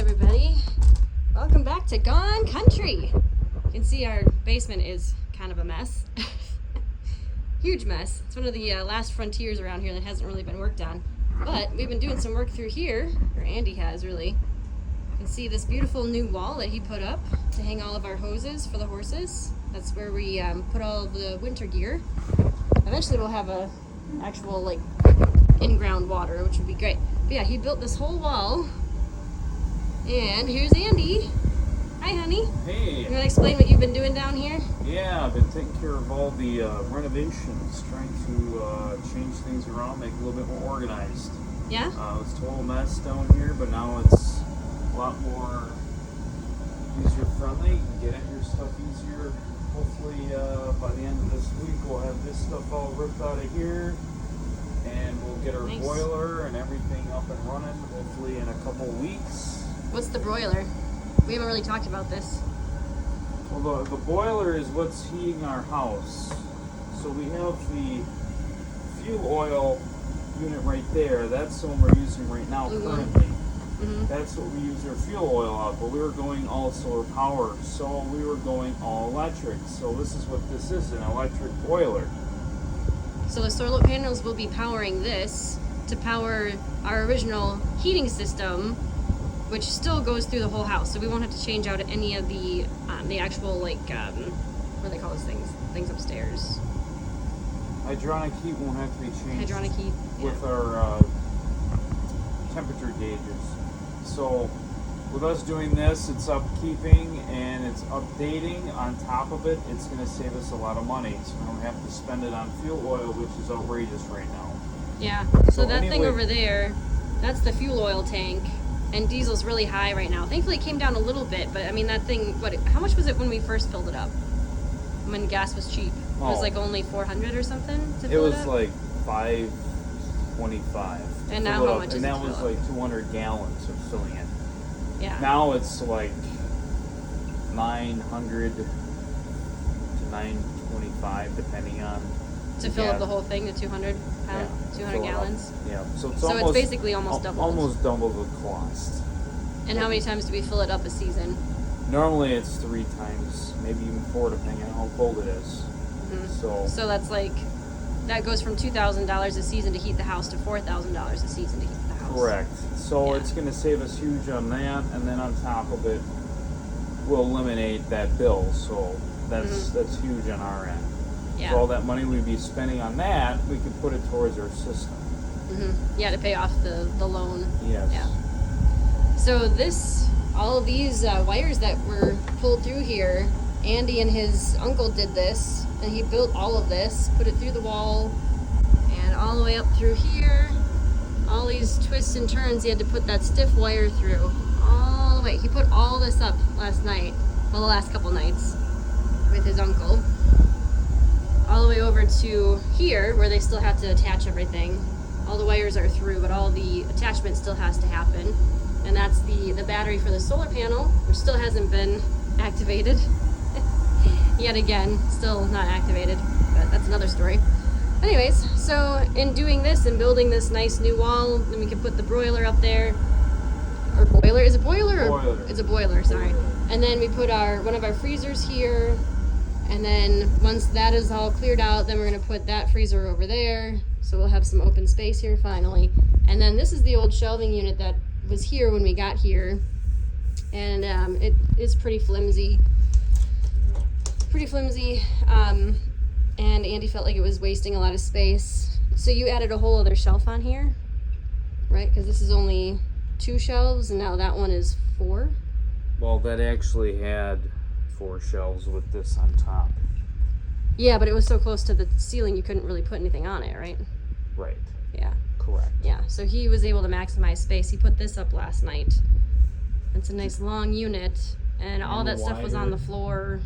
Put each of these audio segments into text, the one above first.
everybody. Welcome back to Gone Country. You can see our basement is kind of a mess. Huge mess. It's one of the last frontiers around here that hasn't really been worked on. But we've been doing some work through here, or Andy has really. You can see this beautiful new wall that he put up to hang all of our hoses for the horses. That's where we put all of the winter gear. Eventually we'll have a actual like in-ground water, which would be great. But yeah, he built this whole wall. And here's Andy. Hi, honey. Hey. You want to explain what you've been doing down here? Yeah, I've been taking care of all the renovations, trying to change things around, make it a little bit more organized. Yeah? It was a total mess down here, but now it's a lot more user-friendly. You can get at your stuff easier. Hopefully, by the end of this week, we'll have this stuff all ripped out of here. And we'll get our Nice. boiler and everything up and running, hopefully in a couple weeks. What's the broiler? We haven't really talked about this. Well, the boiler is what's heating our house. So we have the fuel oil unit right there. That's the one we're using right now Blue one. currently. Mm-hmm. That's what we use our fuel oil out. But we were going all solar power, so we were going all electric. So this is what this is, an electric boiler. So the solar panels will be powering this to power our original heating system, which still goes through the whole house. So we won't have to change out any of the actual like what do they call those things? Things upstairs. Hydronic heat won't have to be changed Hydronic heat. with Yeah. our temperature gauges. So with us doing this, it's upkeeping and it's updating. On top of it, it's going to save us a lot of money. So we don't have to spend it on fuel oil, which is outrageous right now. Yeah. So that thing anyway- over there, that's the fuel oil tank. And diesel's really high right now. Thankfully it came down a little bit, but I mean that thing, how much was it when we first filled it up? When gas was cheap? It was Oh. like only 400 or something to It fill was it up? like $5.25. And now to fill it how up, much is and it that to was fill up? like 200 gallons of filling it. Yeah. Now it's like 900 to 925, depending on To the fill up gas. the whole thing to 200 pounds, Yeah, 200 fill it up. gallons. Yeah, so it's So it's almost basically almost doubled. Almost double the cost. And how many times do we fill it up a season? Normally it's 3 times, maybe even 4, depending on how cold it is. Mhm. So So that's like, that goes from $2,000 a season to heat the house to $4,000 a season to heat the house. correct. So Yeah. it's going to save us huge on that, and then on top of it, we'll eliminate that bill. So that's huge on our end. Yeah. So all that money we'd be spending on that, we could put it towards our system. Yeah, to pay off the loan. Yes. Yeah. So all of these wires that were pulled through here, Andy and his uncle did this, and he built all of this, put it through the wall, and all the way up through here. All these twists and turns, he had to put that stiff wire through, all the way. He put all this up last night, well, the last couple nights, with his uncle. All the way over to here, where they still have to attach everything. All the wires are through, but all the attachment still has to happen. And that's the battery for the solar panel, which still hasn't been activated. Yet again, still not activated, but that's another story. Anyways, so in doing this and building this nice new wall, then we can put the broiler up there. Or boiler, is it boiler? Or Boiler. It's a boiler, sorry. And then we put one of our freezers here. And then once that is all cleared out, then we're gonna put that freezer over there. So we'll have some open space here finally. And then this is the old shelving unit that was here when we got here. And it is pretty flimsy. And Andy felt like it was wasting a lot of space. So you added a whole other shelf on here, right? Because this is only 2 shelves and now that one is 4. Well, that actually had 4 shelves with this on top. Yeah, but it was so close to the ceiling you couldn't really put anything on it, right? Right. Yeah. Correct. Yeah, so he was able to maximize space. He put this up last night. It's a nice long unit, and all that stuff was on the floor.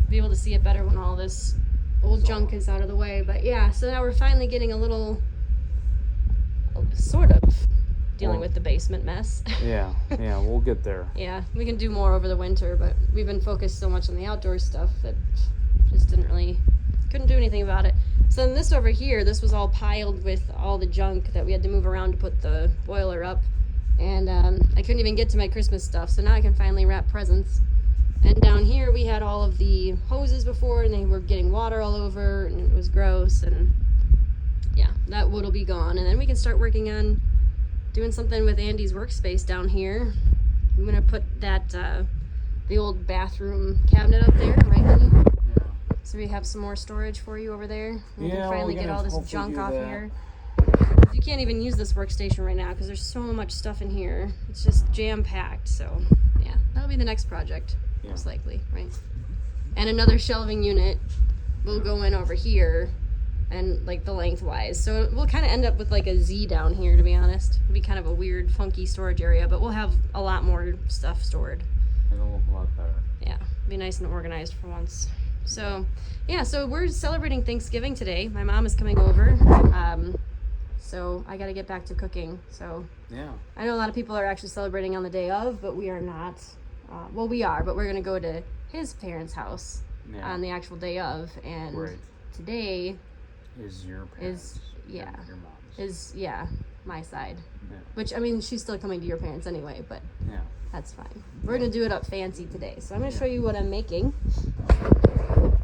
Be able to see it better when all this old junk is out of the way. But yeah, so now we're finally getting a little, sort of, dealing with the basement mess. Yeah, we'll get there. Yeah, we can do more over the winter, but we've been focused so much on the outdoor stuff that just couldn't do anything about it. So then this over here, this was all piled with all the junk that we had to move around to put the boiler up. And I couldn't even get to my Christmas stuff, so now I can finally wrap presents. And down here we had all of the hoses before, and they were getting water all over, and it was gross. And yeah, that wood will be gone. And then we can start working on doing something with Andy's workspace down here. I'm gonna put that the old bathroom cabinet up there, right, Andy? Yeah. So we have some more storage for you over there. We can Yeah, finally we're get gonna all this hopefully junk do off that. here. You can't even use this workstation right now because there's so much stuff in here. It's just jam-packed. So yeah, that'll be the next project, Yeah. most likely, right? And another shelving unit will go in over here, and like the lengthwise. So we'll kind of end up with like a Z down here, to be honest. It'll be kind of a weird, funky storage area, but we'll have a lot more stuff stored. It'll look a lot better. Yeah, be nice and organized for once. So yeah, so we're celebrating Thanksgiving today. My mom is coming over. So I got to get back to cooking. So Yeah. I know a lot of people are actually celebrating on the day of, but we are not. Well, we are, but we're going to go to his parents' house Yeah. on the actual day of. And Right. today Is your parents? yeah. Your mom's. is, my side. Yeah. Which, I mean, she's still coming to your parents anyway, but Yeah. that's fine. We're going to do it up fancy today. So I'm going to Yeah. show you what I'm making.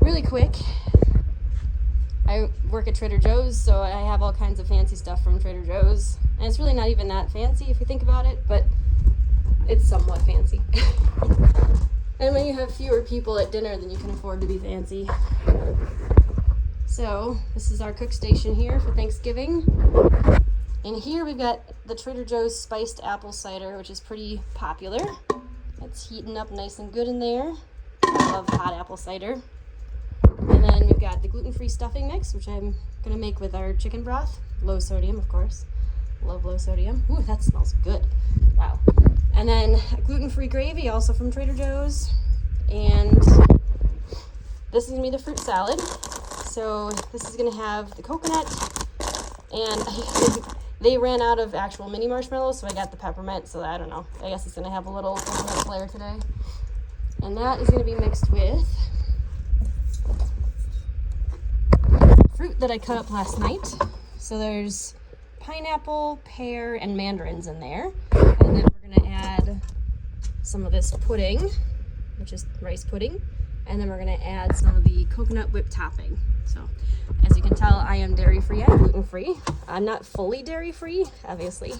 Really quick. I work at Trader Joe's, so I have all kinds of fancy stuff from Trader Joe's. And it's really not even that fancy if you think about it, but it's somewhat fancy. And when you have fewer people at dinner, then you can afford to be fancy. So this is our cook station here for Thanksgiving. And here we've got the Trader Joe's spiced apple cider, which is pretty popular. It's heating up nice and good in there. I love hot apple cider. And then we've got the gluten-free stuffing mix, which I'm gonna make with our chicken broth. Low sodium, of course. Love low sodium. Ooh, that smells good. Wow. And then gluten-free gravy, also from Trader Joe's. And this is gonna be the fruit salad. So this is gonna have the coconut, and they ran out of actual mini marshmallows, so I got the peppermint. So I don't know. I guess it's gonna have a little coconut flair today. And that is gonna be mixed with fruit that I cut up last night. So there's pineapple, pear, and mandarins in there. And then we're gonna add some of this pudding, which is rice pudding. And then we're gonna add some of the coconut whipped topping. So as you can tell, I am dairy-free and gluten-free. I'm not fully dairy-free, obviously.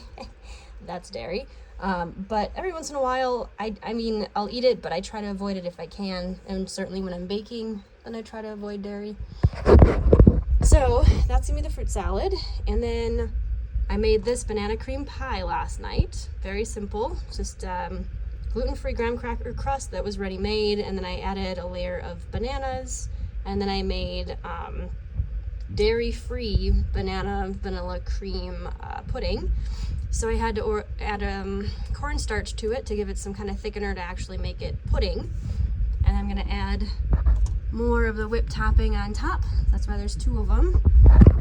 That's dairy. But every once in a while, I mean, I'll eat it, but I try to avoid it if I can. And certainly when I'm baking, then I try to avoid dairy. So that's gonna be the fruit salad. And then I made this banana cream pie last night. Very simple, just gluten-free graham cracker crust that was ready-made. And then I added a layer of bananas. And then I made dairy-free banana vanilla cream pudding. So I had to add cornstarch to it to give it some kind of thickener to actually make it pudding. And I'm gonna add more of the whipped topping on top. That's why there's two of them.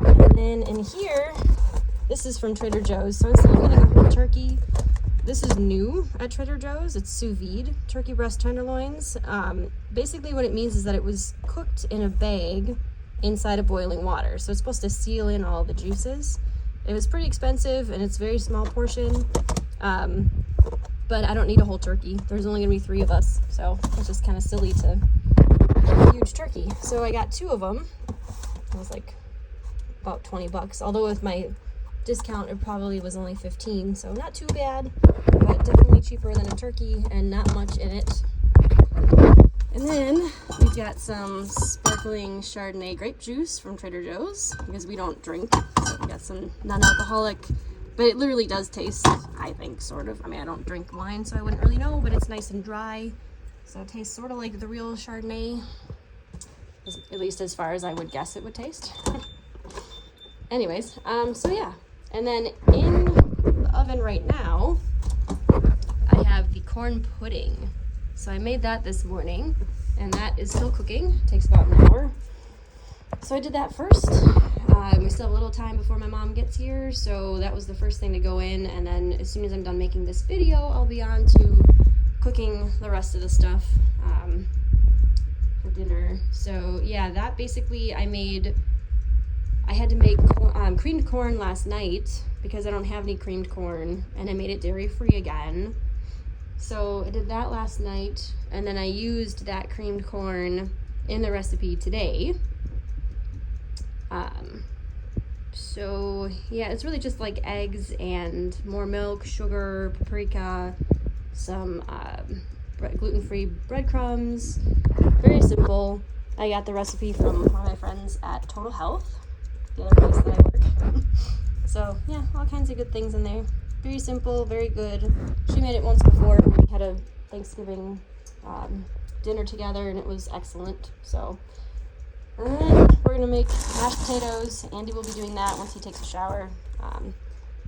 And then in here, this is from Trader Joe's. So instead of getting a whole turkey, this is new at Trader Joe's. It's sous vide turkey breast tenderloins. Basically what it means is that it was cooked in a bag inside of boiling water. So it's supposed to seal in all the juices. It was pretty expensive and it's a very small portion. But I don't need a whole turkey. There's only gonna be 3 of us. So it's just kind of silly to get a huge turkey. So I got 2 of them. It was like about $20. Although with my discount, it probably was only 15. So not too bad, but definitely cheaper than a turkey and not much in it. And then we've got some sparkling Chardonnay grape juice from Trader Joe's because we don't drink. So we got some non-alcoholic, but it literally does taste, I think, sort of. I mean, I don't drink wine, so I wouldn't really know, but it's nice and dry. So it tastes sort of like the real Chardonnay, at least as far as I would guess it would taste. Anyways, so yeah. And then in the oven right now, I have the corn pudding. So I made that this morning, and that is still cooking. It takes about an hour. So I did that first. We still have a little time before my mom gets here, so that was the first thing to go in. And then as soon as I'm done making this video, I'll be on to cooking the rest of the stuff for dinner. So yeah, that basically I had to make creamed corn last night because I don't have any creamed corn, and I made it dairy free again. So I did that last night, and then I used that creamed corn in the recipe today. So yeah, it's really just like eggs and more milk, sugar, paprika, some gluten-free breadcrumbs. Very simple. I got the recipe from one of my friends at Total Health, the other place that I work. So yeah, all kinds of good things in there. Very simple, very good. She made it once before. We had a Thanksgiving dinner together, and it was excellent. So and then we're gonna make mashed potatoes. Andy will be doing that once he takes a shower.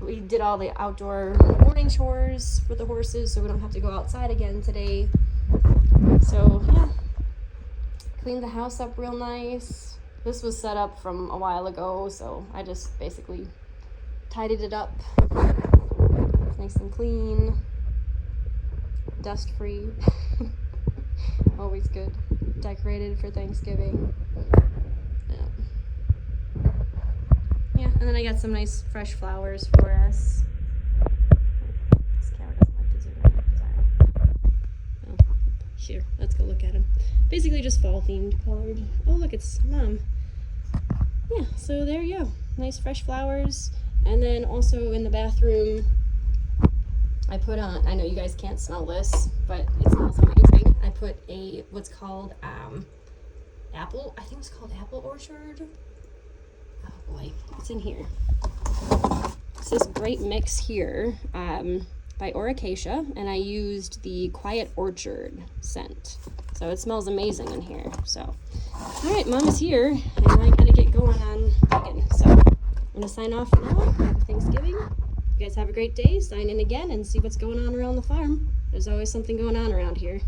We did all the outdoor morning chores with the horses, so we don't have to go outside again today. So yeah, cleaned the house up real nice. This was set up from a while ago, so I just basically tidied it up. It's nice and clean, dust free. Always good. Decorated for Thanksgiving. Yeah, and then I got some nice fresh flowers for us. This camera doesn't like to zoom in. Sorry. Oh, here, let's go look at them. Basically just fall themed colored. Oh, look, it's Mom. Yeah, so there you go. Nice fresh flowers. And then also in the bathroom, I put on, I know you guys can't smell this, but it smells amazing. I put a, what's called apple, I think it's called apple orchard. Oh boy, it's in here. It's this great mix here by Oracacia, and I used the Quiet Orchard scent. So it smells amazing in here. So, all right, Mom is here, and I gotta get going on cooking. So I'm gonna sign off for now. Happy Thanksgiving. You guys have a great day. Sign in again and see what's going on around the farm. There's always something going on around here.